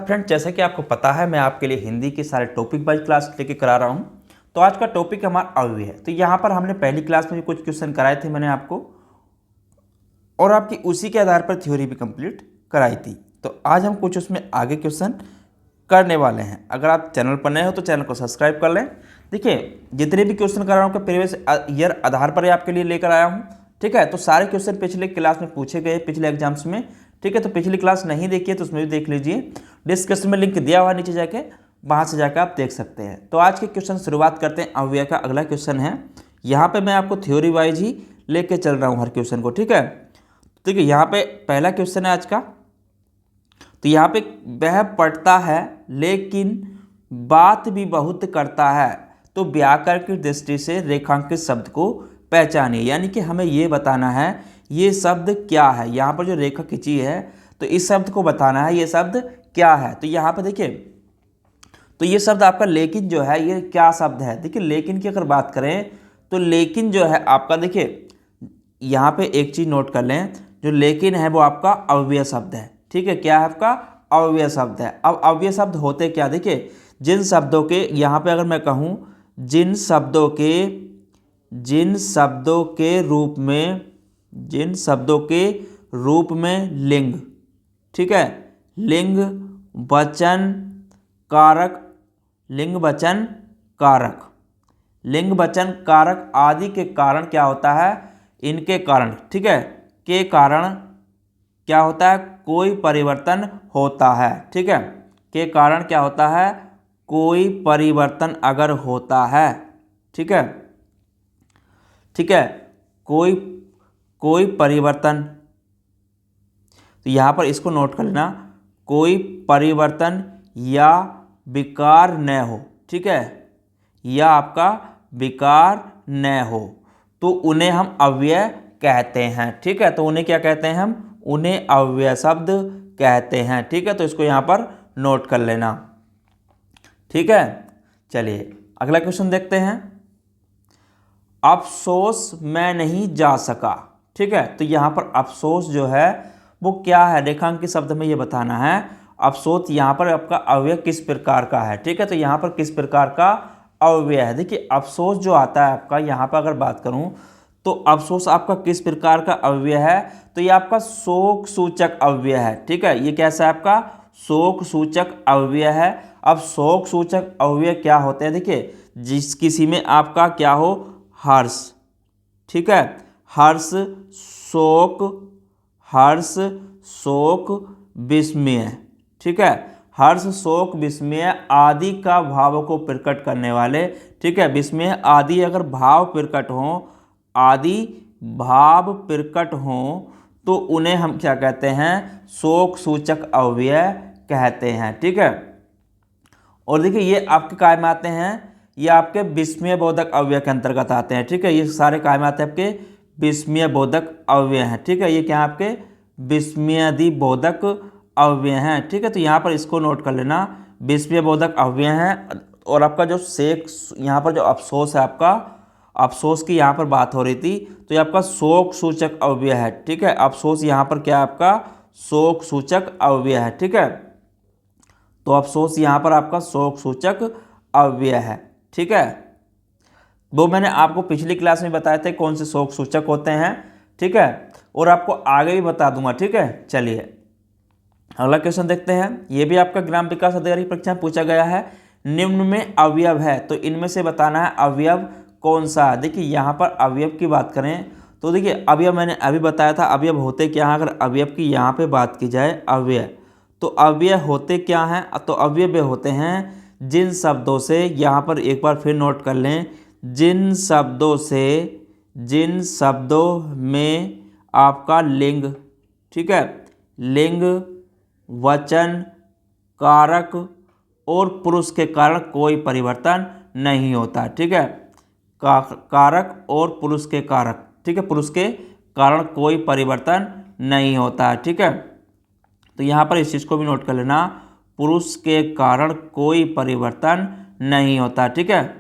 Friend, जैसा कि आपको पता है मैं आपके लिए हिंदी के सारे टॉपिक वाइज क्लास लेके करा रहा हूं। तो आज का टॉपिक हमारा अव्यय है। तो यहाँ पर हमने पहली क्लास में भी कुछ क्वेश्चन कराए थे मैंने आपको, और आपकी उसी के आधार पर थ्योरी भी कंप्लीट कराई थी। तो आज हम कुछ उसमें आगे क्वेश्चन करने वाले हैं। अगर आप चैनल पर नए हो तो चैनल को सब्सक्राइब कर लें। देखिए, जितने भी क्वेश्चन करा रहा हूँ प्रीवियस ईयर आधार पर आपके लिए लेकर आया हूँ। ठीक है, तो सारे क्वेश्चन पिछले क्लास में पूछे गए, पिछले एग्जाम्स में। ठीक है, तो पिछली क्लास नहीं देखी है तो उसमें भी देख लीजिए। डिस्क्रिप्शन में लिंक दिया हुआ नीचे जाके, वहाँ से जाकर आप देख सकते हैं। तो आज के क्वेश्चन शुरुआत करते हैं। अव्यय का अगला क्वेश्चन है। यहाँ पे मैं आपको थ्योरी वाइज ही लेके चल रहा हूँ हर क्वेश्चन को। ठीक है, देखिए यहाँ पे पहला क्वेश्चन है आज का। तो यहाँ पे वह पढ़ता है लेकिन बात भी बहुत करता है, तो व्याकरण की दृष्टि से रेखांकित शब्द को पहचानिए। यानी कि हमें ये बताना है ये शब्द क्या है। यहाँ पर जो रेखा खींची है तो इस शब्द को बताना है ये शब्द क्या है। तो यहाँ पर देखिए, तो ये शब्द आपका लेकिन जो है ये क्या शब्द है। देखिए, लेकिन की अगर बात करें तो लेकिन जो है आपका, देखिए यहाँ पे एक चीज़ नोट कर लें, जो लेकिन है वो आपका अव्यय शब्द है। ठीक है, क्या है आपका अव्यय शब्द है। अब अव्यय शब्द होते क्या, देखिए जिन शब्दों के, यहाँ पे अगर मैं कहूँ जिन शब्दों के रूप में लिंग, ठीक है, लिंग वचन कारक, लिंग वचन कारक आदि के कारण क्या होता है, इनके कारण, ठीक है, के कारण क्या होता है, कोई परिवर्तन होता है। ठीक है, के कारण क्या होता है, कोई परिवर्तन अगर होता है। ठीक है, कोई परिवर्तन, तो यहाँ पर इसको नोट कर लेना, कोई परिवर्तन या विकार न हो। ठीक है, या आपका विकार न हो तो उन्हें हम अव्यय कहते हैं। ठीक है, तो उन्हें क्या कहते हैं, हम उन्हें अव्यय शब्द कहते हैं। ठीक है, तो इसको यहाँ पर नोट कर लेना। ठीक है, चलिए अगला क्वेश्चन देखते हैं। अफसोस मैं नहीं जा सका। ठीक है, तो यहाँ पर अफसोस जो है वो क्या है, रेखांकित शब्द में ये बताना है। अफसोस यहाँ पर आपका अव्यय किस प्रकार का है। ठीक है, तो यहाँ पर किस प्रकार का अव्यय है। देखिए, अफसोस जो आता है आपका, यहाँ पर अगर बात करूँ तो अफसोस आपका किस प्रकार का अव्यय है, तो ये आपका शोक सूचक अव्यय है। ठीक है, ये कैसा है आपका शोक सूचक अव्यय है। अब शोक सूचक अव्यय क्या होते हैं, देखिए जिस किसी में आपका क्या हो, हर्ष, ठीक है, हर्ष शोक विस्मय, ठीक है, हर्ष शोक विस्मय आदि का भाव को प्रकट करने वाले, ठीक है, विस्मय आदि अगर भाव प्रकट हो तो उन्हें हम क्या कहते हैं, शोक सूचक अव्यय कहते हैं। ठीक है, और देखिए ये आपके काय में आते हैं, ये आपके विस्मय बोधक अव्यय के अंतर्गत आते हैं। ठीक है, ये सारे काय में आते हैं आपके विस्मय बोधक अव्यय हैं। ठीक है, ये क्या आपके विस्मयादि बोधक अव्यय हैं। ठीक है, तो यहाँ पर इसको नोट कर लेना, विस्मय बोधक अव्यय हैं। और आपका जो शेख, यहाँ पर जो अफसोस है आपका, अफसोस की यहाँ पर बात हो रही थी, तो ये आपका शोक सूचक अव्यय है। ठीक है, अफसोस यहाँ पर क्या है आपका शोक सूचक अव्यय है। ठीक है, तो अफसोस यहाँ पर आपका शोक सूचक अव्यय है। ठीक है, वो मैंने आपको पिछली क्लास में बताए थे कौन से शोक सूचक होते हैं। ठीक है, और आपको आगे भी बता दूंगा। ठीक है, चलिए अगला क्वेश्चन देखते हैं। ये भी आपका ग्राम विकास अधिकारी परीक्षा में पूछा गया है। निम्न में अवयव है, तो इनमें से बताना है अवयव कौन सा है। देखिए यहाँ पर अवयव की बात करें तो देखिए अवयव मैंने अभी बताया था अवयव होते क्या हैं। अगर अवयव की यहाँ पे बात की जाए अवयव, तो अवयव होते क्या हैं, तो अवयव होते हैं जिन शब्दों से, यहाँ पर एक बार फिर नोट कर लें, जिन शब्दों में आपका लिंग, ठीक है, लिंग वचन कारक और पुरुष के कारण कोई परिवर्तन नहीं होता। ठीक है, कारक और पुरुष के कारक, ठीक है, पुरुष के कारण कोई परिवर्तन नहीं होता। ठीक है, तो यहाँ पर इस चीज़ को भी नोट कर लेना, पुरुष के कारण कोई परिवर्तन नहीं होता। ठीक है,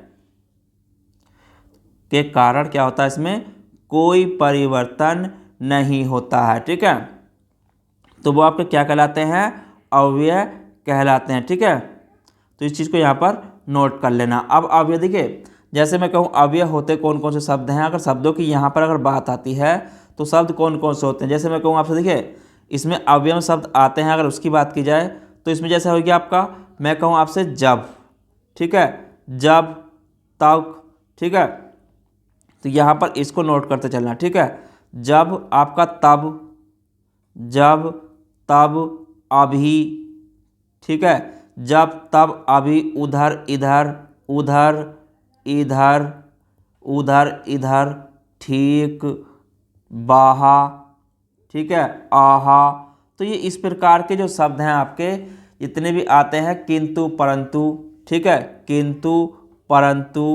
के कारण क्या होता है, इसमें कोई परिवर्तन नहीं होता है। ठीक है, तो वो आपके क्या कहलाते हैं, अव्यय कहलाते हैं। ठीक है, तो इस चीज़ को यहाँ पर नोट कर लेना। अब अवयव देखिए, जैसे मैं कहूँ अवयव होते कौन कौन से शब्द हैं, अगर शब्दों की यहाँ पर अगर बात आती है तो शब्द कौन कौन से होते हैं। जैसे मैं कहूँ आपसे, देखिए इसमें अवयव शब्द आते हैं, अगर उसकी बात की जाए तो इसमें जैसे हो गया आपका, मैं कहूँ आपसे जब, ठीक है, जब, तब, ठीक है, तो यहाँ पर इसको नोट करते चलना। ठीक है, जब आपका तब, जब, तब, अभी, ठीक है, जब, तब, अभी, उधर, इधर, उधर, इधर, उधर, इधर, ठीक, बाहा, ठीक है, आहा। तो ये इस प्रकार के जो शब्द हैं आपके जितने भी आते हैं, किंतु, परंतु, ठीक है, किंतु, परंतु,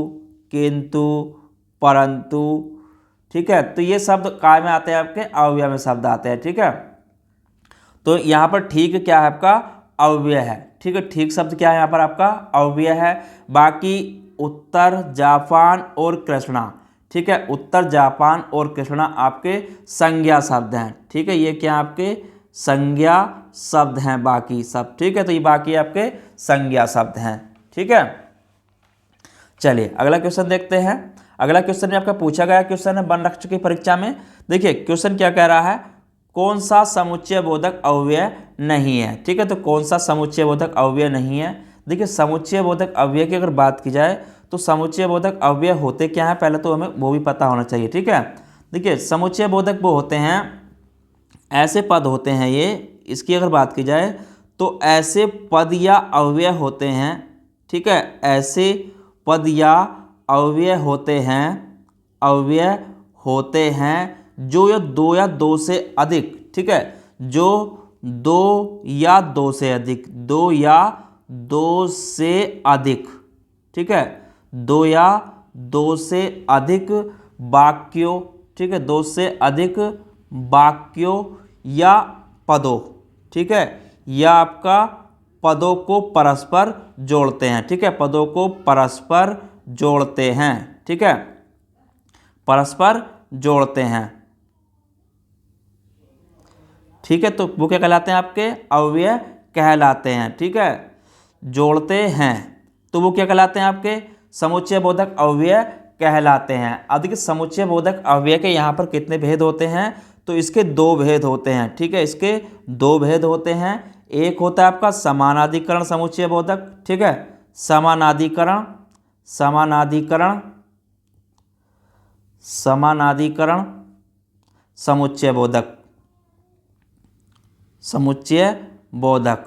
किंतु, परंतु, ठीक है, तो ये शब्द काय में आते हैं आपके, अव्यय में शब्द आते हैं। ठीक है, तो यहाँ पर ठीक क्या है आपका, अव्यय है। ठीक है, ठीक शब्द क्या है यहाँ पर आपका, अव्यय है। बाकी उत्तर, जापान और कृष्णा, ठीक है, उत्तर, जापान और कृष्णा आपके संज्ञा शब्द हैं। ठीक है, ये क्या आपके संज्ञा शब्द हैं बाकी सब। ठीक है, तो ये बाकी आपके संज्ञा शब्द हैं। ठीक है, चलिए अगला क्वेश्चन देखते हैं। अगला क्वेश्चन में आपका पूछा गया क्वेश्चन है वन रक्षक की परीक्षा में। देखिए क्वेश्चन क्या कह रहा है, कौन सा समुच्चय बोधक अव्यय नहीं है। ठीक है, तो कौन सा समुच्चय बोधक अव्यय नहीं है। देखिए समुच्चय बोधक अव्यय की अगर बात की जाए तो समुच्चय बोधक अव्यय होते क्या है, पहले तो हमें वो भी पता होना चाहिए। ठीक है, देखिए समुच्चय बोधक वो होते हैं, ऐसे पद होते हैं ये, इसकी अगर बात की जाए तो ऐसे पद या अव्यय होते हैं। ठीक है, ऐसे पद या अव्यय होते हैं, अव्यय होते हैं जो या दो से अधिक, ठीक है, जो दो या दो से अधिक, दो या दो से अधिक, ठीक है, दो या दो से अधिक वाक्यों, ठीक है, दो से अधिक वाक्यों या पदों, ठीक है, या आपका पदों को परस्पर जोड़ते हैं। ठीक है, पदों को परस्पर जोड़ते हैं। ठीक है, परस्पर जोड़ते हैं। ठीक है, तो वो क्या कहलाते हैं आपके, अव्यय कहलाते हैं। ठीक है, जोड़ते हैं तो वो क्या कहलाते हैं आपके, समुच्चय बोधक अव्यय कहलाते हैं। अब देखिए समुच्चय बोधक अव्यय के यहाँ पर कितने भेद होते हैं, तो इसके दो भेद होते हैं। ठीक है, इसके दो भेद होते हैं। एक होता है आपका समानाधिकरण समुच्चय बोधक, ठीक है, समानाधिकरण, समानाधिकरण, समानाधिकरण समुच्चय बोधक, समुच्चय बोधक।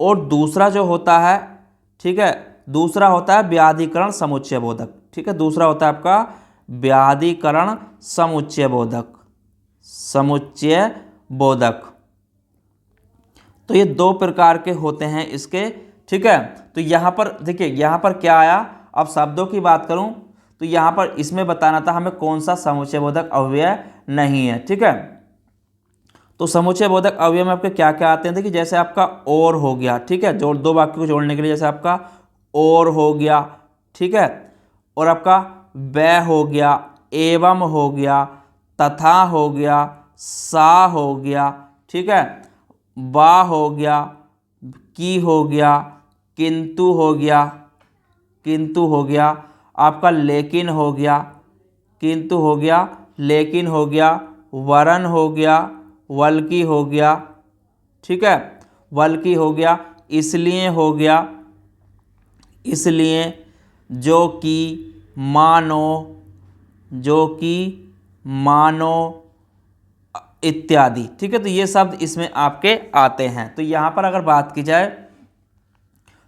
और दूसरा जो होता है, ठीक है, दूसरा होता है व्याधिकरण समुच्चय बोधक। ठीक है, दूसरा होता है आपका व्याधिकरण समुच्चय बोधक, समुच्चय बोधक। तो ये दो प्रकार के होते हैं इसके। ठीक है, तो यहाँ पर देखिए, यहाँ पर क्या आया, अब शब्दों की बात करूँ तो यहाँ पर इसमें बताना था हमें कौन सा समुच्चय बोधक अव्यय नहीं है। ठीक है, तो समुच्चय बोधक अव्यय में आपके क्या क्या आते हैं, देखिए जैसे आपका और हो गया, ठीक है, जोड़ दो वाक्य को जोड़ने के लिए, जैसे आपका और हो गया, ठीक है, और आपका वह हो गया, एवं हो गया, तथा हो गया, सा हो गया, ठीक है, वा हो गया, की हो गया, किंतु हो गया, किंतु हो गया, आपका लेकिन हो गया, किंतु हो गया, लेकिन हो गया, वरन हो गया, बल्कि हो गया, ठीक है, बल्कि हो गया, इसलिए हो गया, इसलिए, जो कि, मानो, जो कि, मानो इत्यादि। ठीक है, तो ये शब्द इसमें आपके आते हैं। तो यहाँ पर अगर बात की जाए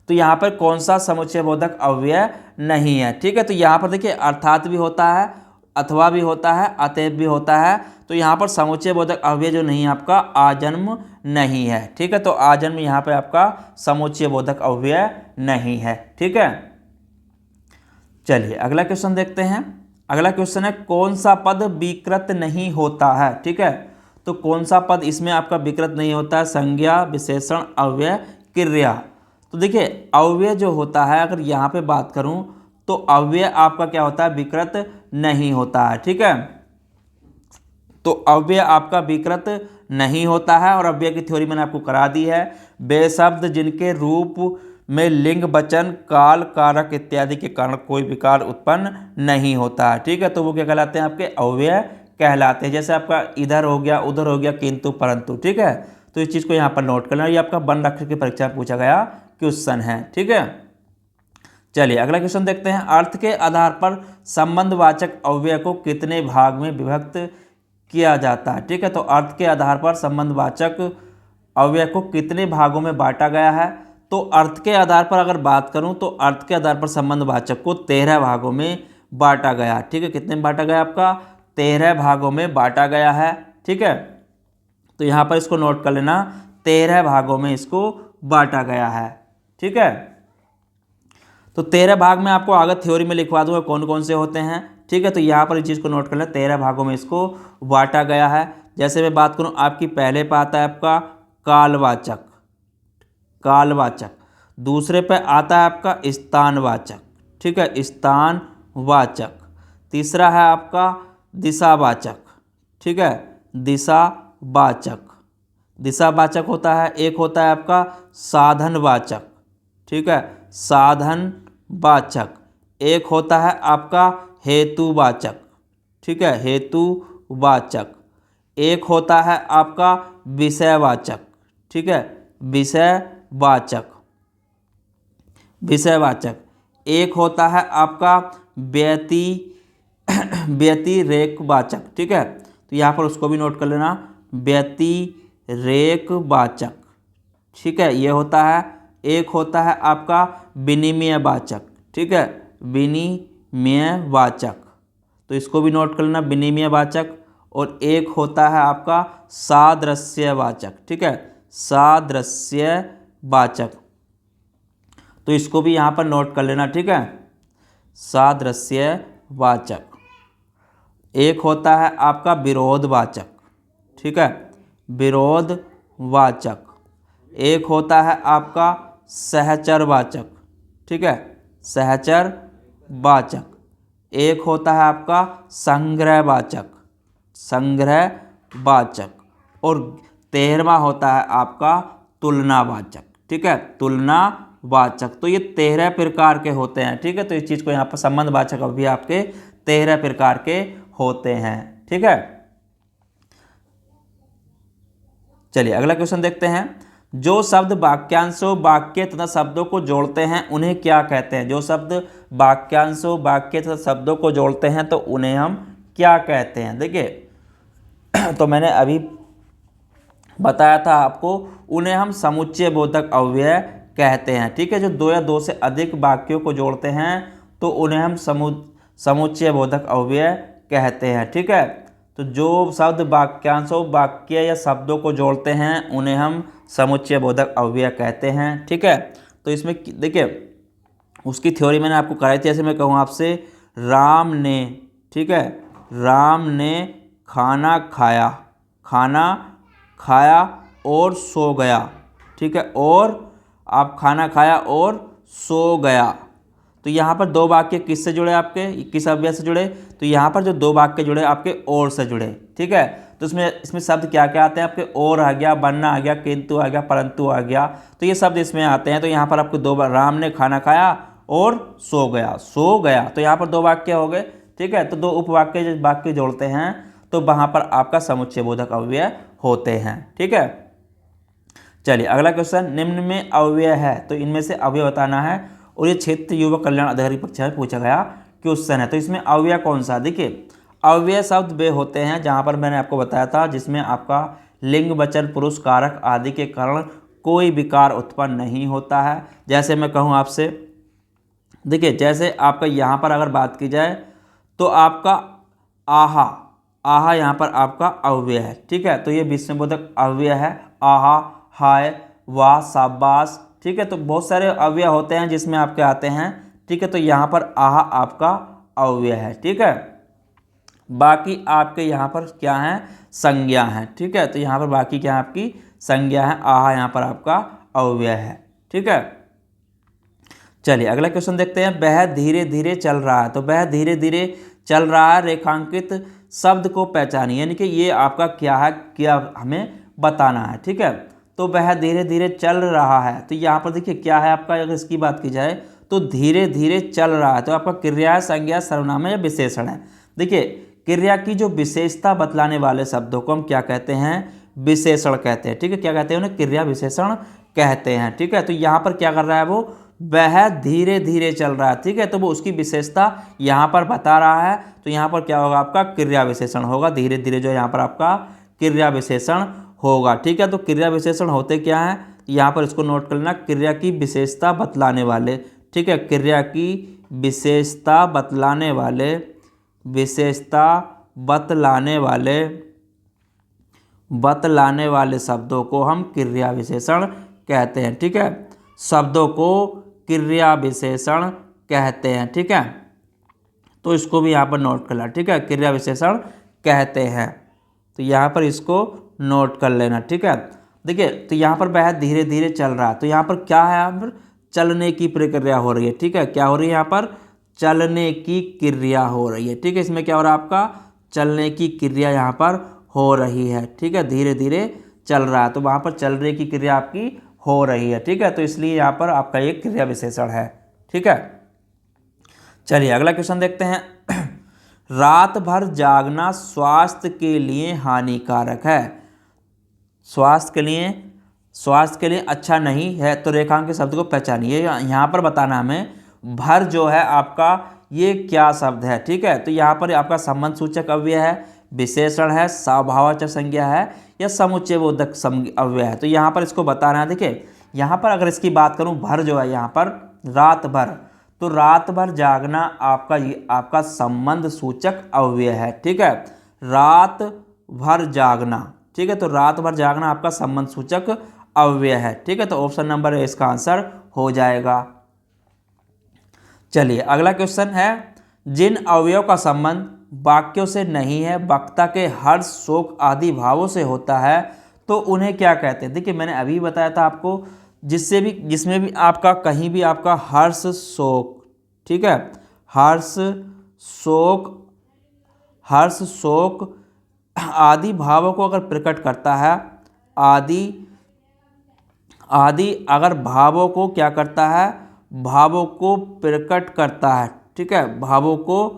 तो यहाँ पर कौन सा समुच्चय बोधक अव्यय नहीं है। ठीक है, तो यहाँ पर देखिए अर्थात भी होता है, अथवा भी होता है, अतएव भी होता है। तो यहाँ पर समुच्चय बोधक अव्यय जो नहीं है आपका आजन्म नहीं है। ठीक है, तो आजन्म यहाँ पे आपका समुच्चय बोधक अव्यय नहीं है। ठीक है, चलिए अगला क्वेश्चन देखते हैं। अगला क्वेश्चन है कौन सा पद विकृत नहीं होता है। ठीक है, तो कौन सा पद इसमें आपका विकृत नहीं होता है, संज्ञा, विशेषण, अव्यय, क्रिया। तो देखिए अव्यय जो होता है, अगर यहाँ पे बात करूँ तो अव्यय आपका क्या होता है, विकृत नहीं होता है। ठीक है, तो अव्यय आपका विकृत नहीं होता है। और अव्यय की थ्योरी मैंने आपको करा दी है। वे शब्द जिनके रूप में लिंग, वचन, काल, कारक इत्यादि के कारण कोई विकार उत्पन्न नहीं होता है। ठीक है, तो वो क्या कहलाते हैं? आपके अव्यय कहलाते हैं। जैसे आपका इधर हो गया, उधर हो गया, किंतु, परंतु। ठीक है, तो इस चीज़ को यहाँ पर नोट कर लेना। ये आपका वन अक्षर की परीक्षा में पूछा गया क्वेश्चन है। ठीक है, चलिए अगला क्वेश्चन देखते हैं। अर्थ के आधार पर संबंधवाचक अव्यय को कितने भाग में विभक्त किया जाता है? ठीक है, तो अर्थ के आधार पर संबंधवाचक अव्यय को कितने भागों में बांटा गया है? तो अर्थ के आधार पर अगर बात करूं तो अर्थ के आधार पर संबंधवाचक को 13 भागों में बांटा गया। ठीक है, कितने में बांटा गया? आपका 13 भागों में बांटा गया है। ठीक है, तो यहाँ पर इसको नोट कर लेना, 13 भागों में इसको बांटा गया है। ठीक है, तो 13 भाग में आपको आगे थ्योरी में लिखवा दूंगा कौन कौन से होते हैं। ठीक है, तो यहाँ पर इस चीज़ को नोट कर लेना, 13 भागों में इसको बांटा गया है। जैसे मैं बात करूँ, आपकी पहले पे आता है आपका कालवाचक, कालवाचक। दूसरे पे आता है आपका स्थानवाचक। ठीक है, स्थानवाचक। तीसरा है आपका दिशावाचक। ठीक है, दिशावाचक। दिशावाचक होता है। एक होता है आपका साधनवाचक। ठीक है, साधनवाचक। एक होता है आपका हेतुवाचक। ठीक है, हेतुवाचक। एक होता है आपका विषयवाचक। ठीक है, विषयवाचक, विषयवाचक। एक होता है आपका व्यतिरेकवाचक। ठीक है, तो यहाँ पर उसको भी नोट कर लेना, व्यतिरेकवाचक। ठीक है, ये होता है। एक होता है आपका विनिमयवाचक। ठीक है, विनिमयवाचक, तो इसको भी नोट कर लेना, विनिमयवाचक। और एक होता है आपका सादृश्यवाचक। ठीक है, सादृश्यवाचक, तो इसको भी यहाँ पर नोट कर लेना। ठीक है, सादृश्यवाचक। एक होता है आपका विरोधवाचक। ठीक है, विरोधवाचक। एक होता है आपका सहचरवाचक। ठीक है, सहचरवाचक। एक होता है आपका संग्रहवाचक, संग्रहवाचक। और 13वां होता है आपका तुलनावाचक। ठीक है, तुलनावाचक। तो ये 13 प्रकार के होते हैं। ठीक है, तो इस चीज़ को यहाँ पर संबंधवाचक अभी आपके 13 प्रकार के होते हैं। ठीक है, चलिए अगला क्वेश्चन देखते हैं। जो शब्द वाक्यांशों, वाक्य तथा शब्दों को जोड़ते हैं उन्हें क्या कहते हैं? जो शब्द वाक्यांशों, वाक्य तथा शब्दों को जोड़ते हैं तो उन्हें हम क्या कहते हैं? देखिए तो मैंने अभी बताया था आपको, उन्हें हम समुच्चय बोधक अव्यय कहते हैं। ठीक है, जो दो या दो से अधिक वाक्यों को जोड़ते हैं तो उन्हें हम समुच्चय बोधक अव्यय कहते हैं। ठीक है, तो जो शब्द वाक्यांशों, वाक्य या शब्दों को जोड़ते हैं उन्हें हम समुच्चय बोधक अव्यय कहते हैं। ठीक है, तो इसमें देखिए उसकी थ्योरी मैंने आपको कराई थी। ऐसे मैं कहूँ आपसे, राम ने, ठीक है, राम ने खाना खाया, खाना खाया और सो गया। ठीक है, और आप खाना खाया और सो गया, तो यहाँ पर दो वाक्य किससे जुड़े? आपके किस अव्यय से जुड़े? तो यहाँ पर जो दो वाक्य जुड़े आपके और से जुड़े। ठीक है, तो इसमें शब्द क्या क्या आते हैं आपके? और आ गया, बनना आ गया, किंतु आ गया, परंतु आ गया, तो ये शब्द इसमें आते हैं। तो यहाँ पर आपको दो बार, राम ने खाना खाया और सो गया, सो गया, तो यहाँ पर दो वाक्य हो गए। ठीक है, तो दो उपवाक्य जब वाक्य जोड़ते हैं तो वहाँ पर आपका समुच्चय बोधक अव्यय होते हैं। ठीक है, चलिए अगला क्वेश्चन, निम्न में अव्यय है तो इनमें से अव्यय बताना है, और ये क्षेत्र युवा कल्याण अधिकारी परीक्षा में पूछा गया क्वेश्चन है। तो इसमें अव्यय कौन सा? देखिए अव्यय शब्द वे होते हैं जहाँ पर मैंने आपको बताया था जिसमें आपका लिंग, वचन, पुरुष, कारक आदि के कारण कोई विकार उत्पन्न नहीं होता है। जैसे मैं कहूँ आपसे, देखिए जैसे आपका यहाँ पर अगर बात की जाए तो आपका आहा, आहा यहाँ पर आपका अव्यय है। ठीक है, तो ये विस्मयबोधक अव्यय है, आहा, हाय, वाह, शाबाश। ठीक है, तो बहुत सारे अव्यय होते हैं जिसमें आपके आते हैं। ठीक है, तो यहाँ पर आहा आपका अव्यय है। ठीक है, बाकी आपके यहाँ पर क्या है? संज्ञा है। ठीक है, तो यहाँ पर बाकी क्या है? आपकी संज्ञा है। आहा यहाँ पर आपका अव्यय है। ठीक है, चलिए अगला क्वेश्चन देखते हैं। वह धीरे धीरे चल रहा है, तो वह धीरे धीरे चल रहा है रेखांकित शब्द को पहचानिए, यानी कि ये आपका क्या है, क्या हमें बताना है। ठीक है, तो वह धीरे धीरे चल रहा है, तो यहाँ पर देखिए क्या है आपका, अगर इसकी बात की जाए तो धीरे धीरे चल रहा है, तो आपका क्रिया, संज्ञा, सर्वनाम या विशेषण है। देखिए क्रिया की जो विशेषता बतलाने वाले शब्दों को हम क्या कहते हैं, विशेषण कहते हैं। ठीक है, क्या कहते हैं उन्हें, क्रिया विशेषण कहते हैं। ठीक है, तो यहाँ पर क्या कर रहा है वो, वह धीरे धीरे चल रहा है। ठीक है, तो वो उसकी विशेषता यहाँ पर बता रहा है, तो यहाँ पर क्या होगा आपका क्रिया विशेषण होगा, धीरे धीरे जो यहाँ पर आपका क्रिया विशेषण होगा। ठीक है, तो क्रिया विशेषण होते क्या हैं, यहाँ पर इसको नोट कर लेना, क्रिया की विशेषता बतलाने वाले। ठीक है, क्रिया की विशेषता बतलाने वाले, विशेषता बतलाने वाले शब्दों को हम क्रिया विशेषण कहते हैं। ठीक है, शब्दों को क्रिया विशेषण कहते हैं। ठीक है, तो इसको भी यहाँ पर नोट कर लेना। ठीक है, क्रिया विशेषण कहते हैं, तो यहाँ पर इसको नोट कर लेना। ठीक है, देखिए तो यहाँ पर वह धीरे धीरे चल रहा है, तो यहाँ पर क्या है, यहाँ पर चलने की प्रक्रिया हो रही है। ठीक है, क्या हो रही है, यहाँ पर चलने की क्रिया हो रही है। ठीक है, इसमें क्या हो रहा है आपका, चलने की क्रिया यहाँ पर हो रही है। ठीक है, धीरे धीरे चल रहा है, तो वहाँ पर चलने की क्रिया आपकी हो रही है। ठीक है, तो इसलिए यहाँ पर आपका एक क्रिया विशेषण है। ठीक है, चलिए अगला क्वेश्चन देखते हैं। रात भर जागना स्वास्थ्य के लिए हानिकारक है, स्वास्थ्य के लिए अच्छा नहीं है, तो रेखांकित शब्द को पहचानिए। यहाँ पर बताना हमें भर जो है आपका ये क्या शब्द है। ठीक है, तो यहाँ पर आपका संबंध सूचक अव्यय है, विशेषण है, सभावाचक संज्ञा है या समुच्चय बोधक अव्यय है, तो यहाँ पर इसको बताना है। देखिए यहाँ पर अगर इसकी बात करूँ, भर जो है यहाँ पर रात भर, तो रात भर जागना आपका ये आपका संबंध सूचक अव्यय है। ठीक है, रात भर जागना। ठीक है, तो रात भर जागना आपका संबंध सूचक अव्यय है। ठीक है, तो ऑप्शन नंबर ए इसका आंसर हो जाएगा। चलिए अगला क्वेश्चन है, जिन अवयव का संबंध वाक्यों से नहीं है, वक्ता के हर्ष, शोक आदि भावों से होता है, तो उन्हें क्या कहते हैं। देखिए मैंने अभी बताया था आपको, जिसमें भी आपका कहीं भी आपका हर्ष, शोक, ठीक है, हर्ष शोक आदि भावों को अगर प्रकट करता है, आदि अगर भावों को क्या करता है, भावों को प्रकट करता है। ठीक है, भावों को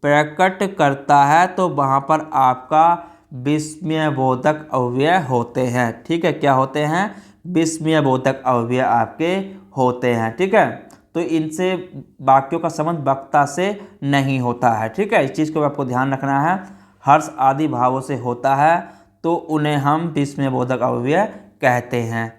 प्रकट करता है, तो वहाँ पर आपका विस्मयबोधक अव्यय होते हैं। ठीक है, क्या होते हैं, विस्मयबोधक अव्यय आपके होते हैं। ठीक है, तो इनसे वाक्यों का संबंध वक्ता से नहीं होता है। ठीक है, इस चीज़ को आपको ध्यान रखना है, हर्ष आदि भावों से होता है तो उन्हें हम विस्मयबोधक अव्यय कहते हैं।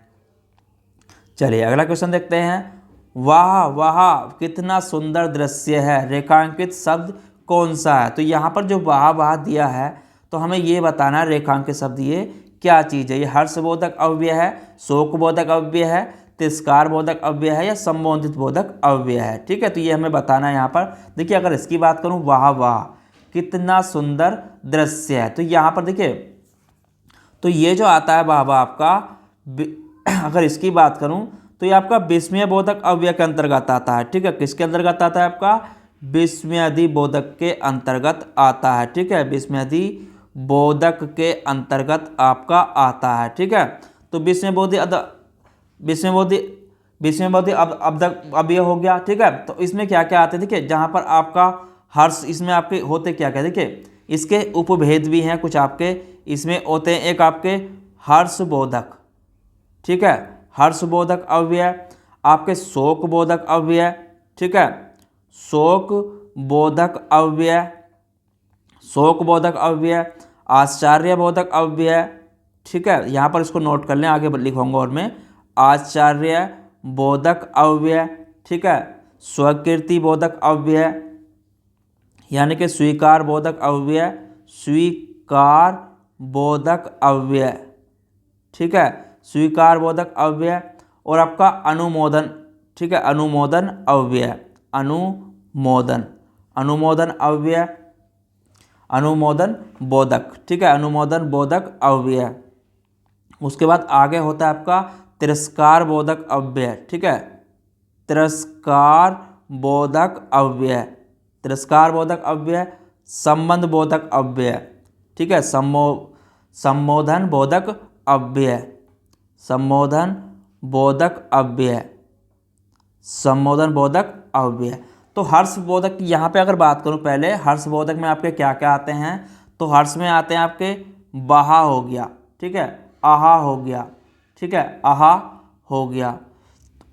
चलिए अगला क्वेश्चन देखते हैं। वाह वाह कितना सुंदर दृश्य है, रेखांकित शब्द कौन सा है। तो यहाँ पर जो वाह वाह दिया है तो हमें ये बताना है रेखांकित शब्द ये क्या चीज़ है। ये हर्षबोधक अव्यय है, शोकबोधक अव्यय है, तिरस्कार बोधक अव्यय है या संबोधित बोधक अव्यय है। ठीक है, तो ये हमें बताना है यहाँ पर। देखिए अगर इसकी बात करूँ, वाह वाह कितना सुंदर दृश्य है, तो यहाँ पर देखिए तो ये जो आता है वाह वाह आपका, अगर इसकी बात करूँ तो ये आपका विस्मयबोधक अव्यय के अंतर्गत आता है। ठीक है, किसके अंतर्गत आता है, आपका विस्मयादि बोधक के अंतर्गत आता है। ठीक है, विस्मयादि बोधक के अंतर्गत आपका आता है। ठीक है, तो विस्मयबोधि अब ये हो गया। ठीक है, तो इसमें क्या क्या आते हैं, देखिए जहाँ पर आपका हर्ष, इसमें आपके होते क्या क्या, देखिए इसके उपभेद भी हैं कुछ आपके, इसमें होते हैं एक आपके हर्षबोधक, ठीक है, हर्षबोधक अव्यय, आपके शोकबोधक अव्यय, ठीक है, शोकबोधक अव्यय, आश्चर्यबोधक अव्यय। ठीक है, यहाँ पर इसको नोट कर लें, आगे लिखूंगा और मैं, आश्चर्य बोधक अव्यय। ठीक है, स्वीकृति बोधक अव्यय यानी कि स्वीकार बोधक अव्यय, स्वीकार बोधक अव्यय। ठीक है, स्वीकार बोधक अव्यय और आपका अनुमोदन। ठीक है, अनुमोदन अव्यय, अनुमोदन अव्यय, अनुमोदन बोधक। ठीक है, अनुमोदन बोधक अव्यय। उसके बाद आगे होता है आपका तिरस्कार बोधक अव्यय। ठीक है, तिरस्कार बोधक अव्यय, तिरस्कार बोधक अव्यय, संबंध बोधक अव्यय, ठीक है, संबोधन बोधक अव्यय, संबोधन बोधक अव्यय, संबोधन बोधक अव्यय। तो हर्ष बोधक की यहाँ पे अगर बात करूँ, पहले हर्ष बोधक में आपके क्या क्या आते हैं, तो हर्ष में आते हैं आपके बहा हो गया, ठीक है, आहा हो गया, ठीक है, आहा हो गया,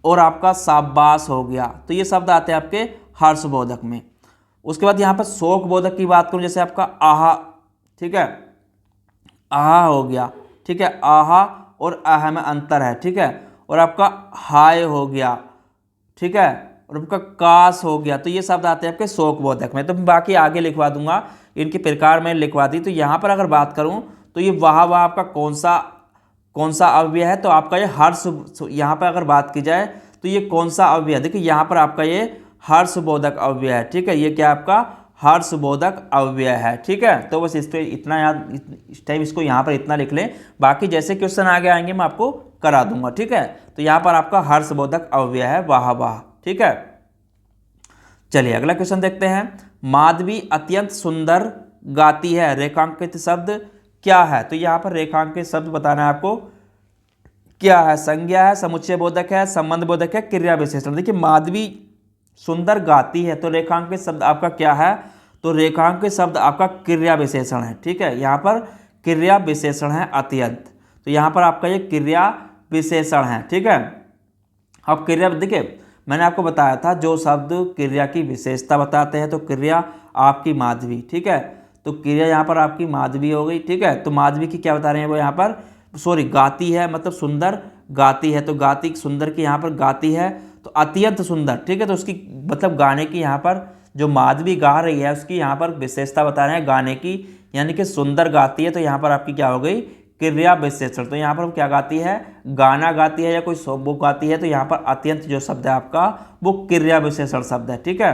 और आपका शाबाश हो गया। तो ये शब्द आते हैं आपके हर्ष बोधक में। उसके बाद यहाँ पर शोक बोधक की बात करूँ, जैसे आपका आहा, ठीक है, आहा हो गया, ठीक है, आहा और आहा में अंतर है, ठीक है, और आपका हाय हो गया, ठीक है, और आपका काश हो गया। तो ये शब्द आते हैं आपके शोक बोधक में। तो बाकी आगे लिखवा दूंगा, इनके प्रकार में लिखवा दी। तो यहाँ पर अगर बात करूँ तो ये वाह वाह आपका कौन सा अव्यय है, तो आपका ये हर्ष, यहाँ पर अगर बात की जाए तो ये कौन सा अव्यय है, देखिए यहाँ पर आपका ये हर्षबोधक अव्यय है, ठीक है, ये क्या आपका हर्षबोधक अव्यय है, ठीक है। तो बस इस पर इतना याद, इस टाइम इसको यहाँ पर इतना लिख लें, बाकी जैसे क्वेश्चन आगे आएंगे मैं आपको करा दूंगा, ठीक है। तो यहाँ पर आपका हर्षबोधक अव्यय है वाह वाह, ठीक है। चलिए अगला क्वेश्चन देखते हैं। माधवी अत्यंत सुंदर गाती है, रेखांकित शब्द क्या है? तो यहाँ पर रेखांकित शब्द बताना है आपको क्या है, संज्ञा है, समुच्चय बोधक है, संबंध बोधक है, क्रिया विशेषण। देखिए माधवी सुंदर गाती है, तो रेखांकित शब्द आपका क्या है, तो रेखांकित शब्द आपका क्रिया विशेषण है, ठीक है, यहाँ पर क्रिया विशेषण है अत्यंत, तो यहाँ पर आपका ये क्रिया विशेषण है, ठीक है। अब क्रिया, देखिए मैंने आपको बताया था जो शब्द क्रिया की विशेषता बताते हैं, तो क्रिया आपकी माधवी, ठीक है, तो क्रिया यहाँ पर आपकी माधवी हो गई, ठीक है। तो माधवी की क्या बता रहे हैं वो यहाँ पर, सॉरी गाती है, मतलब सुंदर गाती है, तो गाती सुंदर की यहाँ पर गाती है, तो अत्यंत सुंदर, ठीक है, तो उसकी मतलब गाने की यहाँ पर जो माधवी गा रही है उसकी यहाँ पर विशेषता बता रहे हैं गाने की, यानी कि सुंदर गाती है, तो यहाँ पर आपकी क्या हो गई क्रिया विशेषण। तो यहाँ पर क्या गाती है, गाना गाती है या कोई बुक गाती है, तो यहाँ पर अत्यंत जो शब्द है आपका वो क्रिया विशेषण शब्द है, ठीक है।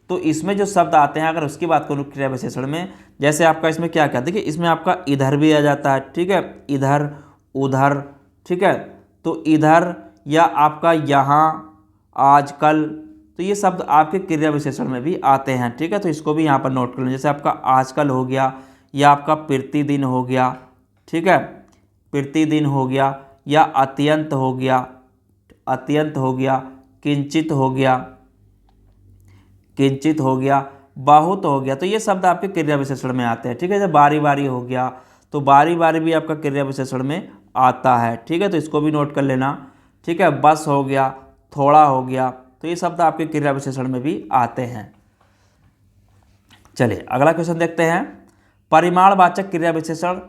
तो इसमें जो शब्द आते हैं, अगर उसकी बात करूँ क्रिया विशेषण में, जैसे आपका इसमें क्या क्या, देखिए इसमें आपका इधर भी आ जाता है, ठीक है, इधर उधर, ठीक है, तो इधर या आपका यहाँ, आजकल, तो ये शब्द आपके क्रिया विशेषण में भी आते हैं, ठीक है। तो इसको भी यहाँ पर नोट कर लें, जैसे आपका आजकल हो गया, या आपका प्रतिदिन हो गया, ठीक है, प्रतिदिन हो गया, या अत्यंत हो गया, अत्यंत हो गया, किंचित हो गया, किंचित हो गया, बहुत हो गया, तो ये शब्द आपके क्रिया विशेषण में आते हैं, ठीक है। जब बारी बारी हो गया, तो बारी बारी भी आपका क्रिया विशेषण में आता है, ठीक है, तो इसको भी नोट कर लेना, ठीक है। बस हो गया, थोड़ा हो गया, तो ये शब्द आपके क्रिया विशेषण में भी आते हैं। चलिए अगला क्वेश्चन देखते हैं। परिमाणवाचक क्रिया विशेषण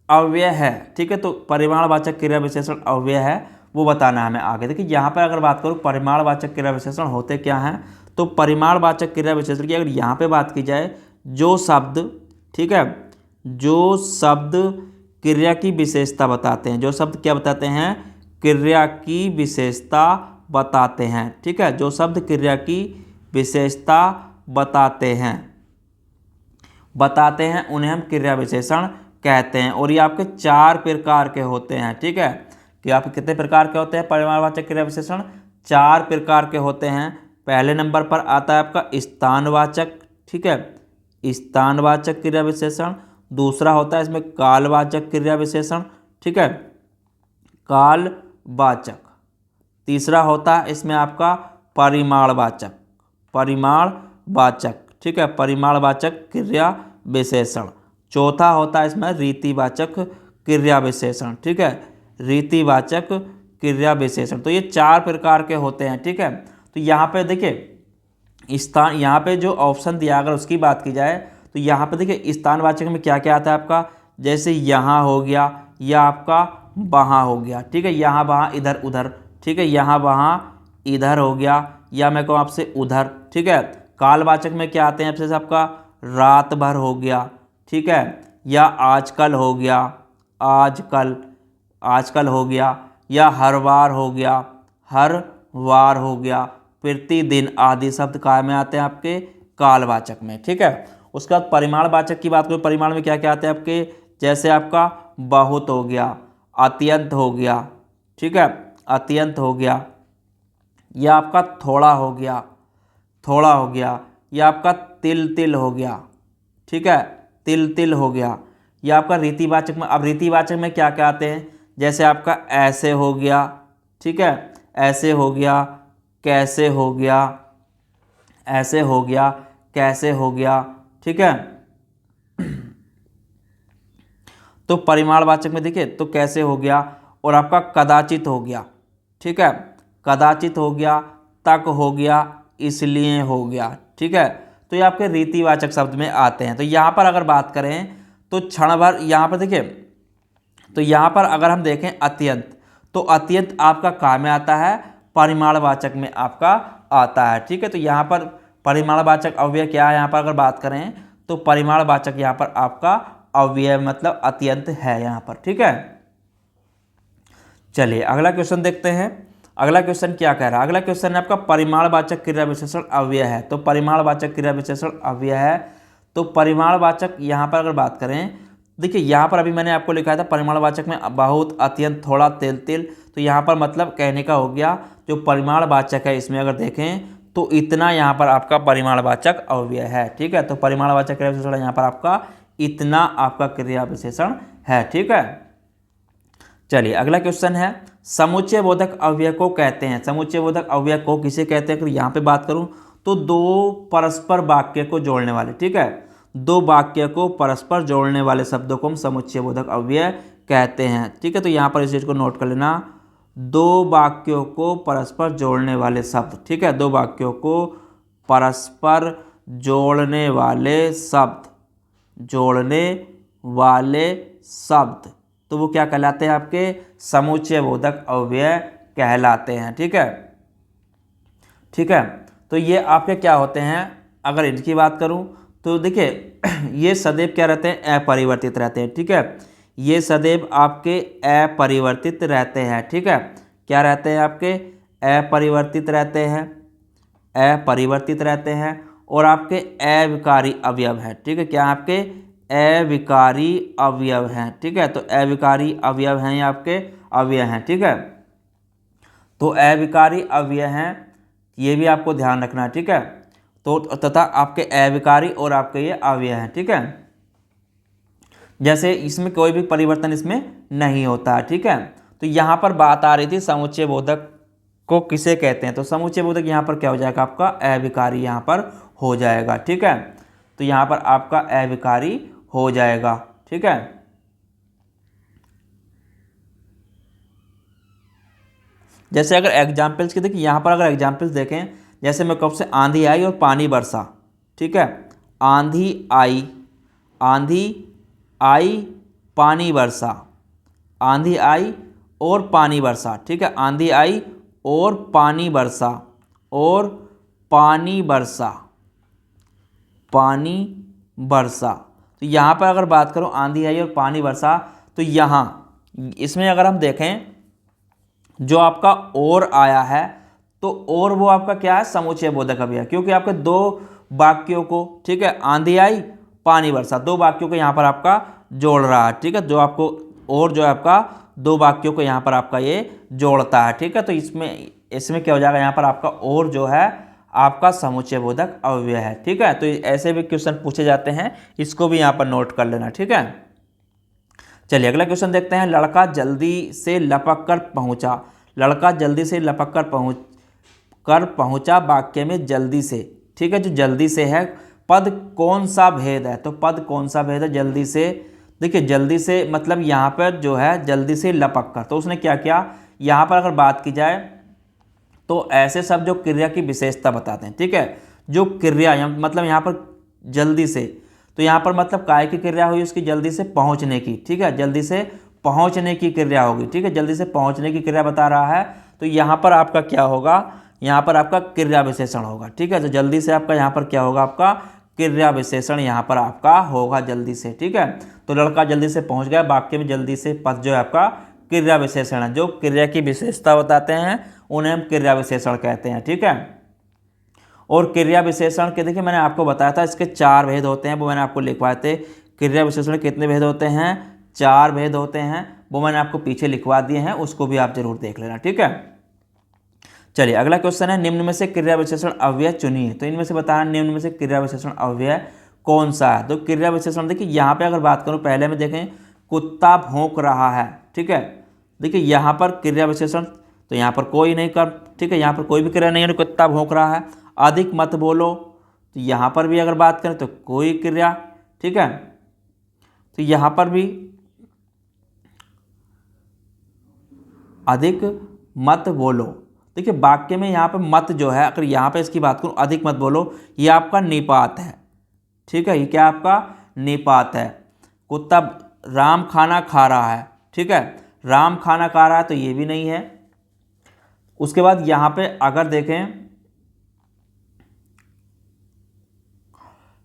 अव्यय है, ठीक है, तो परिमाणवाचक क्रिया विशेषण अव्यय है वो बताना है हमें आगे। देखिए यहाँ पर अगर बात करूँ परिमाणवाचक क्रिया विशेषण होते क्या हैं, तो परिमाणवाचक क्रिया विशेषण की अगर यहाँ पे बात की जाए, जो शब्द, ठीक है, जो शब्द क्रिया की विशेषता बताते हैं, जो शब्द क्या बताते हैं, क्रिया की विशेषता बताते हैं, ठीक है, जो शब्द क्रिया की विशेषता बताते हैं उन्हें हम क्रिया विशेषण कहते हैं। और ये आपके 4 प्रकार के होते हैं, ठीक है, कि आपके कितने प्रकार के होते हैं परिमाणवाचक क्रिया विशेषण, 4 प्रकार के होते हैं। पहले नंबर पर आता है आपका स्थानवाचक, ठीक है, स्थानवाचक क्रिया विशेषण। दूसरा होता है इसमें कालवाचक क्रिया विशेषण, ठीक है, कालवाचक। तीसरा होता है इसमें आपका परिमाणवाचक, परिमाणवाचक, ठीक है, परिमाणवाचक क्रिया विशेषण। चौथा होता है इसमें रीतिवाचक क्रिया विशेषण, ठीक है, रीतिवाचक क्रिया विशेषण। तो ये 4 प्रकार के होते हैं, ठीक है। तो यहाँ पे देखिए स्थान, यहाँ पे जो ऑप्शन दिया अगर उसकी बात की जाए, तो यहाँ पे देखिए स्थानवाचक में क्या क्या आता है आपका, जैसे यहाँ हो गया, या आपका वहाँ हो गया, ठीक है, यहाँ वहाँ इधर उधर, ठीक है, यहाँ वहाँ इधर हो गया, या मैं कहूँ आपसे उधर, ठीक है। कालवाचक में क्या आते हैं आपसे, आपका रात भर हो गया, ठीक है, या आजकल हो गया, आजकल, आजकल हो गया, या हर बार हो गया, हर वार हो गया, प्रतिदिन आदि शब्द काय में आते हैं आपके कालवाचक में, ठीक है। उसके बाद परिमाणवाचक की बात करें, परिमाण में क्या क्या आते हैं आपके, जैसे आपका बहुत हो गया, अत्यंत हो गया, ठीक है, अत्यंत हो गया, या आपका थोड़ा हो गया, थोड़ा हो गया, या आपका तिल तिल हो गया, ठीक है, तिल तिल हो गया। ये आपका रीतिवाचक में। अब रीतिवाचक में क्या क्या आते हैं, जैसे आपका ऐसे हो गया, ठीक है, ऐसे हो गया, कैसे हो गया, ऐसे हो गया, कैसे हो गया, ठीक है। तो परिमाणवाचक में देखिए तो कैसे हो गया, और आपका कदाचित हो गया, ठीक है, कदाचित हो गया, तक हो गया, इसलिए हो गया, ठीक है। तो ये आपके रीतिवाचक शब्द में आते हैं। तो यहाँ पर अगर बात करें तो क्षण भर, यहाँ पर देखिए, तो यहाँ पर अगर हम देखें अत्यंत, तो अत्यंत आपका का में आता है, परिमाणवाचक में आपका आता है, ठीक है। तो यहाँ पर परिमाणवाचक अव्यय क्या है, यहाँ पर अगर बात करें तो परिमाणवाचक यहाँ पर आपका अव्यय मतलब अत्यंत है यहाँ पर, ठीक है। चलिए अगला क्वेश्चन देखते हैं। अगला क्वेश्चन क्या कह रहा है, अगला क्वेश्चन है आपका परिमाणवाचक क्रिया विशेषण अव्यय है। तो परिमाणवाचक क्रिया विशेषण अव्यय है, तो परिमाणवाचक यहाँ पर अगर बात करें, देखिए यहाँ पर अभी मैंने आपको लिखा था परिमाणवाचक में बहुत, अत्यंत, थोड़ा, तिल तिल। तो यहाँ पर मतलब कहने का हो गया जो परिमाणवाचक है इसमें अगर देखें तो इतना यहाँ पर आपका परिमाणवाचक अव्यय है, ठीक है। तो परिमाणवाचक क्रिया विशेषण यहाँ पर आपका इतना आपका क्रिया विशेषण है, ठीक है। चलिए अगला क्वेश्चन है, समुच्चय बोधक अव्यय को कहते हैं। समुच्चय बोधक अव्यय को किसे कहते हैं, अगर यहाँ पे बात करूँ तो दो परस्पर वाक्य को जोड़ने वाले, ठीक है, दो वाक्य को परस्पर जोड़ने वाले शब्दों को हम समुच्चय बोधक अव्यय कहते हैं, ठीक है। तो यहाँ पर इस चीज को नोट कर लेना, दो वाक्यों को परस्पर जोड़ने वाले शब्द, ठीक है, दो वाक्यों को परस्पर जोड़ने वाले शब्द, जोड़ने वाले शब्द, तो वो क्या कहलाते हैं, आपके समुच्चय बोधक अव्यय कहलाते हैं, ठीक है, ठीक है। तो ये आपके क्या होते हैं, अगर इनकी बात करूं तो देखिए ये सदैव क्या रहते हैं, अपरिवर्तित रहते हैं, ठीक है। ये सदैव आपके अपरिवर्तित रहते हैं, ठीक है। क्या रहते हैं, आपके अपरिवर्तित रहते हैं, अपरिवर्तित रहते हैं, और आपके अविकारी अवयव हैं, ठीक है। क्या आपके अविकारी अवयव हैं, ठीक है। तो अविकारी अवयव हैं, ये आपके अवयव हैं, ठीक है। तो अविकारी अवयव हैं, ये भी आपको ध्यान रखना है, ठीक है। तो तथा आपके अविकारी और आपके ये अवयव हैं, ठीक है। जैसे इसमें कोई भी परिवर्तन इसमें नहीं होता है, ठीक है। तो यहाँ पर बात आ रही थी समुच्चय बोधक को किसे कहते हैं, तो समुच्चय बोधक यहाँ पर क्या हो जाएगा, आपका अविकारी यहाँ पर हो जाएगा, ठीक है। तो यहाँ पर आपका अविकारी हो जाएगा, ठीक है। जैसे अगर एग्जाम्पल्स की देखिए, यहाँ पर अगर एग्जाम्पल्स देखें, जैसे मैं कब से आंधी आई और पानी बरसा, ठीक है, आंधी आई, आंधी आई, पानी बरसा, आंधी आई और पानी बरसा, ठीक है, आंधी आई और पानी बरसा, और पानी बरसा, पानी बरसा। तो यहाँ पर अगर बात करो आंधी आई और पानी बरसा, तो यहाँ इसमें अगर हम देखें जो आपका और आया है, तो और वो आपका क्या है, समुच्चय बोधक अवयव, क्योंकि आपके दो वाक्यों को, ठीक है, आंधी आई पानी बरसा, दो वाक्यों को यहाँ पर आपका जोड़ रहा है, ठीक है। जो आपको और जो है आपका दो वाक्यों को यहाँ पर आपका ये जोड़ता है, ठीक है। तो इसमें क्या हो जाएगा, यहाँ पर आपका और जो है आपका समुच्चय बोधक अव्यय है, ठीक है। तो ऐसे भी क्वेश्चन पूछे जाते हैं, इसको भी यहाँ पर नोट कर लेना, ठीक है। चलिए अगला क्वेश्चन देखते हैं, लड़का जल्दी से लपक कर पहुंचा। लड़का जल्दी से लपक कर पहुंचा वाक्य में जल्दी से, ठीक है, जो जल्दी से है पद कौन सा भेद है, तो पद कौन सा भेद है जल्दी से, देखिए जल्दी से मतलब यहाँ पर जो है जल्दी से लपक कर, तो उसने क्या किया, यहाँ पर अगर बात की जाए तो ऐसे शब्द जो क्रिया की विशेषता बताते हैं, ठीक है, जो क्रिया मतलब यहाँ पर जल्दी से, तो यहाँ पर मतलब काय की क्रिया हुई उसकी जल्दी से पहुँचने की, ठीक है, जल्दी से पहुँचने की क्रिया होगी, ठीक है, जल्दी से पहुँचने की क्रिया बता रहा है। तो यहाँ पर आपका क्या होगा, यहाँ पर आपका क्रिया विशेषण होगा, ठीक है। तो जल्दी से आपका यहाँ पर क्या होगा, आपका क्रिया विशेषण यहाँ पर आपका होगा जल्दी से, ठीक है। तो लड़का जल्दी से पहुँच गया, वाक्य में जल्दी से पद जो है आपका क्रिया विशेषण है, जो क्रिया की विशेषता बताते हैं उन्हें हम क्रिया विशेषण कहते हैं, ठीक है। और क्रिया विशेषण के देखिए मैंने आपको बताया था इसके चार भेद होते हैं, वो मैंने आपको लिखवाए थे। क्रिया विशेषण कितने भेद होते हैं, चार भेद होते हैं, वो मैंने आपको पीछे लिखवा दिए हैं, उसको भी आप जरूर देख लेना, ठीक है। चलिए अगला क्वेश्चन है, निम्न में से क्रिया विशेषण अव्यय चुनिए। तो इनमें से बताना निम्न में से क्रिया विशेषण अव्यय कौन सा है। तो क्रिया विशेषण देखिए यहाँ पे अगर बात करूँ, पहले में देखें कुत्ता भौंक रहा है, ठीक है। देखिए यहाँ पर क्रिया विशेषण, तो यहाँ पर कोई नहीं कर, ठीक है, यहाँ पर कोई भी क्रिया नहीं है, कुत्ता भौंक रहा है। अधिक मत बोलो, तो यहाँ पर भी अगर बात करें तो कोई क्रिया, ठीक है। तो यहाँ पर भी अधिक मत बोलो, देखिए वाक्य में यहाँ पे मत जो है, अगर यहाँ पे इसकी बात करूँ अधिक मत बोलो, ये आपका निपात है, ठीक है। ये क्या आपका निपात है। कुत्ता राम खाना खा रहा है, ठीक है, राम खाना खा रहा है, तो ये भी नहीं है। उसके बाद यहाँ पे अगर देखें,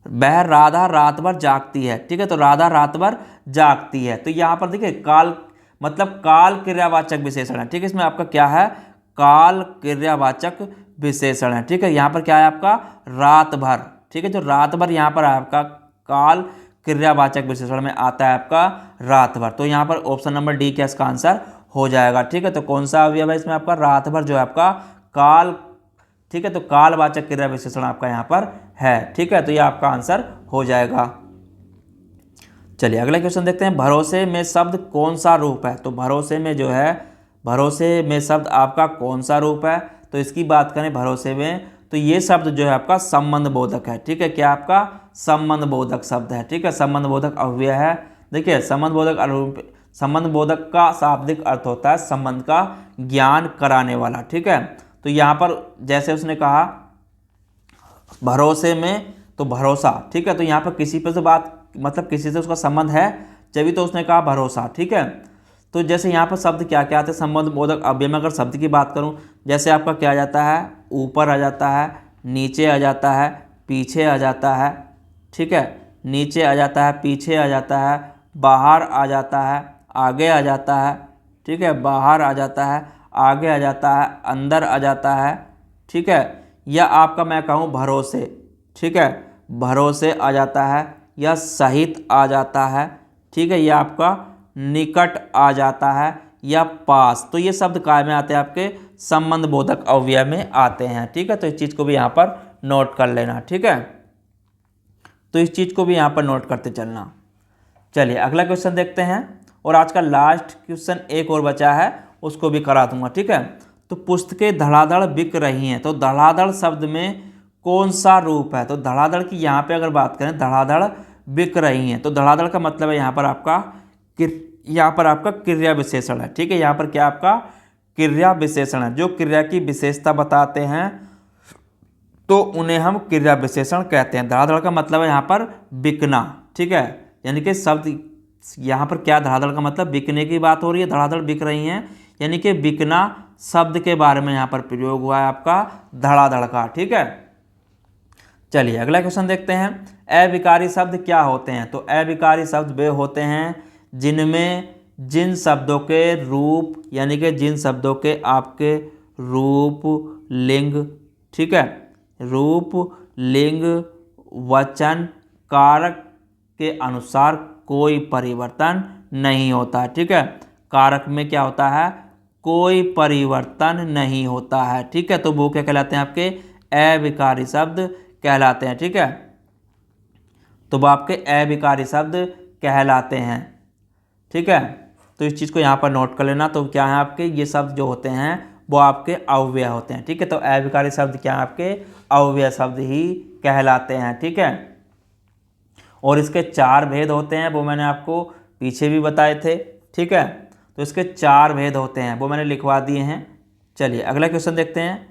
वह राधा रात भर जागती है, ठीक है, तो राधा रात भर जागती है। तो यहाँ पर देखिए काल मतलब काल क्रियावाचक विशेषण है, ठीक है। इसमें आपका क्या है, काल क्रियावाचक विशेषण है, ठीक है। यहाँ पर क्या है आपका रात भर, ठीक है, जो रात भर यहाँ पर आपका काल क्रियावाचक विशेषण में आता है आपका रात भर। तो यहाँ पर ऑप्शन नंबर डी क्या इसका आंसर हो जाएगा, ठीक है। तो कौन सा अवयव है इसमें आपका रात भर, जो है आपका काल, ठीक है। तो कालवाचक क्रिया विशेषण आपका यहाँ पर है, ठीक है। तो ये आपका आंसर हो जाएगा। चलिए अगला क्वेश्चन देखते हैं, भरोसे में शब्द कौन सा रूप है। तो भरोसे में जो है, भरोसे में शब्द आपका कौन सा रूप है। तो इसकी बात करें भरोसे में, तो ये शब्द जो है आपका संबंध बोधक है, ठीक है। क्या आपका संबंध बोधक शब्द है, ठीक है, संबंध बोधक अव्यय है। देखिए संबंध बोधक का शाब्दिक अर्थ होता है संबंध का ज्ञान कराने वाला, ठीक है। तो यहाँ पर जैसे उसने कहा भरोसे में, तो भरोसा, ठीक है। तो यहाँ पर किसी पे से बात मतलब किसी से उसका संबंध है, जब तो उसने कहा भरोसा, ठीक है। तो जैसे यहाँ पर शब्द क्या क्या आते हैं संबंध बोधक अव्यय में, अगर शब्द की बात करूँ, जैसे आपका क्या आ जाता है, ऊपर आ जाता है, नीचे आ जाता है, पीछे आ जाता है, ठीक है, नीचे आ जाता है, पीछे आ जाता है, बाहर आ जाता है, आगे आ जाता है, ठीक है, बाहर आ जाता है, आगे आ जाता है, अंदर आ जाता है, ठीक है। या आपका मैं कहूँ भरोसे, ठीक है, भरोसे आ जाता है, या सहित आ जाता है, ठीक है, या आपका निकट आ जाता है, या पास। तो ये शब्द काय में आते हैं, आपके संबंध बोधक अव्यय में आते हैं, ठीक है। तो इस चीज़ को भी यहाँ पर नोट कर लेना, ठीक है। तो इस चीज़ को भी यहाँ पर नोट करते चलना। चलिए अगला क्वेश्चन देखते हैं, और आज का लास्ट क्वेश्चन एक और बचा है, उसको भी करा दूंगा, ठीक है। तो पुस्तकें धड़ाधड़ बिक रही हैं, तो धड़ाधड़ शब्द में कौन सा रूप है। तो धड़ाधड़ की यहाँ पे अगर बात करें, धड़ाधड़ बिक रही हैं, तो धड़ाधड़ का मतलब है यहाँ पर आपका क्रिया विशेषण है, ठीक है। यहाँ पर क्या आपका क्रिया विशेषण है, जो क्रिया की विशेषता बताते हैं तो उन्हें हम क्रिया विशेषण कहते हैं। धड़ाधड़ का मतलब है यहाँ पर बिकना, ठीक है, यानी कि शब्द यहाँ पर क्या, धड़ाधड़ का मतलब बिकने की बात हो रही है, धड़ाधड़ बिक रही हैं, यानी कि बिकना शब्द के बारे में यहाँ पर प्रयोग हुआ है आपका धड़ाधड़ का, ठीक है। चलिए अगला क्वेश्चन देखते हैं, अविकारी शब्द क्या होते हैं। तो अविकारी शब्द वे होते हैं जिनमें जिन शब्दों के रूप, यानी कि जिन शब्दों के आपके रूप, लिंग, ठीक है, रूप, लिंग, वचन, कारक के अनुसार कोई परिवर्तन नहीं होता, ठीक है। कारक में क्या होता है, कोई परिवर्तन नहीं होता है, ठीक है। तो वो क्या कहलाते हैं, आपके अविकारी शब्द कहलाते हैं, ठीक है। तो वो आपके अविकारी शब्द कहलाते हैं, ठीक है। तो इस चीज़ को यहाँ पर नोट कर लेना। तो क्या है आपके ये शब्द जो होते हैं वो आपके अव्यय होते हैं, ठीक है। तो अविकारी शब्द क्या है, आपके अव्यय शब्द ही कहलाते हैं, ठीक है। और इसके 4 भेद होते हैं, वो मैंने आपको पीछे भी बताए थे, ठीक है। तो इसके 4 भेद होते हैं, वो मैंने लिखवा दिए हैं। चलिए अगला क्वेश्चन देखते हैं,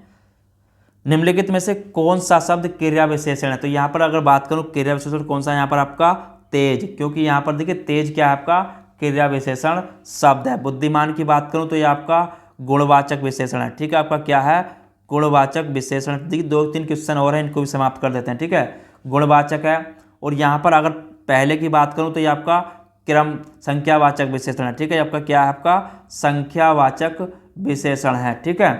निम्नलिखित में से कौन सा शब्द क्रिया विशेषण है। तो यहाँ पर अगर बात करूँ क्रिया विशेषण कौन सा है, यहाँ पर आपका तेज, क्योंकि यहाँ पर देखिए तेज क्या है, आपका क्रिया विशेषण शब्द है। बुद्धिमान की बात करूँ तो ये आपका गुणवाचक विशेषण है, ठीक है। आपका क्या है, गुणवाचक विशेषण। देखिए 2-3 क्वेश्चन और हैं, इनको भी समाप्त कर देते हैं, ठीक है। गुणवाचक है, और यहाँ पर अगर पहले की बात करूँ तो ये आपका क्रम संख्यावाचक विशेषण है, ठीक है। आपका क्या है, आपका संख्यावाचक विशेषण है, ठीक है।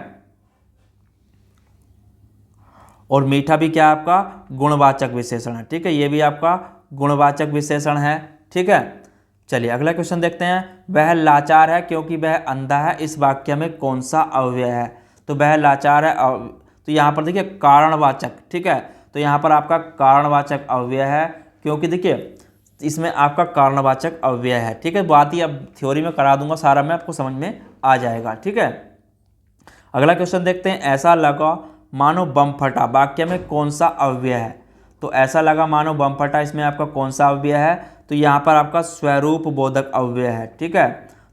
और मीठा भी क्या है, आपका गुणवाचक विशेषण है, ठीक है। ये भी आपका गुणवाचक विशेषण है, ठीक है। चलिए अगला क्वेश्चन देखते हैं, वह लाचार है क्योंकि वह अंधा है, इस वाक्य में कौन सा अव्यय है। तो वह लाचार है, तो यहाँ पर देखिए कारणवाचक, ठीक है। तो यहाँ पर आपका कारणवाचक अव्यय है, क्योंकि देखिए इसमें आपका कारणवाचक अव्यय है। ठीक है, बात ही अब थ्योरी में करा दूंगा सारा, में आपको समझ में आ जाएगा। ठीक है, अगला क्वेश्चन देखते हैं। ऐसा लगा मानो बम फटा, वाक्य में कौन सा अव्यय है? तो ऐसा लगा मानो बम फटा, इसमें आपका कौन सा अव्यय है? तो यहाँ पर आपका स्वरूप बोधक अव्यय है। ठीक है,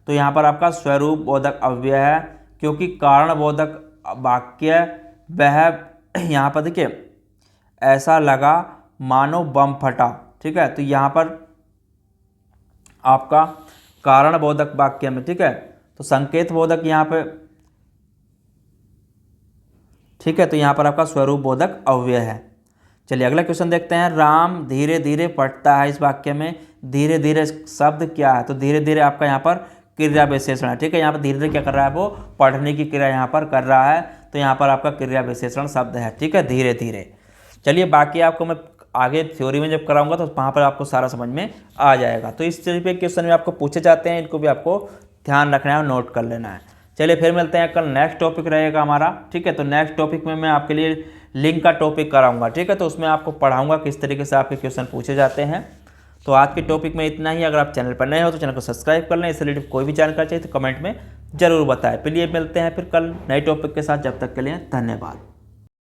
तो यहाँ पर आपका स्वरूप बोधक अव्यय है, क्योंकि कारण बोधक वाक्य वह यहाँ पर देखिए ऐसा लगा मानो बम फटा। ठीक है, तो यहाँ पर आपका कारण बोधक वाक्य में, ठीक है, तो संकेत बोधक यहाँ पे, ठीक है, तो यहाँ पर आपका स्वरूप बोधक अव्यय है। चलिए अगला क्वेश्चन देखते हैं। राम धीरे धीरे पढ़ता है, इस वाक्य में धीरे धीरे शब्द क्या है? तो धीरे धीरे आपका यहाँ पर क्रिया विशेषण है। ठीक है, यहाँ पर धीरे धीरे क्या कर रहा है? वो पढ़ने की क्रिया यहाँ पर कर रहा है, तो यहाँ पर आपका क्रिया विशेषण शब्द है। ठीक है, धीरे धीरे। चलिए बाकी आपको मैं आगे थ्योरी में जब कराऊंगा तो वहाँ पर आपको सारा समझ में आ जाएगा। तो इस तरीके के क्वेश्चन में आपको पूछे जाते हैं, इनको भी आपको ध्यान रखना है और नोट कर लेना है। चलिए फिर मिलते हैं, कल नेक्स्ट टॉपिक रहेगा हमारा। ठीक है, तो नेक्स्ट टॉपिक में मैं आपके लिए लिंक का टॉपिक कराऊंगा। ठीक है, तो उसमें आपको पढ़ाऊंगा किस तरीके से आपके क्वेश्चन पूछे जाते हैं। तो आज के टॉपिक में इतना ही। अगर आप चैनल पर नए हो तो चैनल को सब्सक्राइब कर लें। इससे रिलेटेड कोई भी जानकारी चाहिए तो कमेंट में जरूर बताएं। फिर ये मिलते हैं फिर कल नए टॉपिक के साथ। जब तक के लिए धन्यवाद।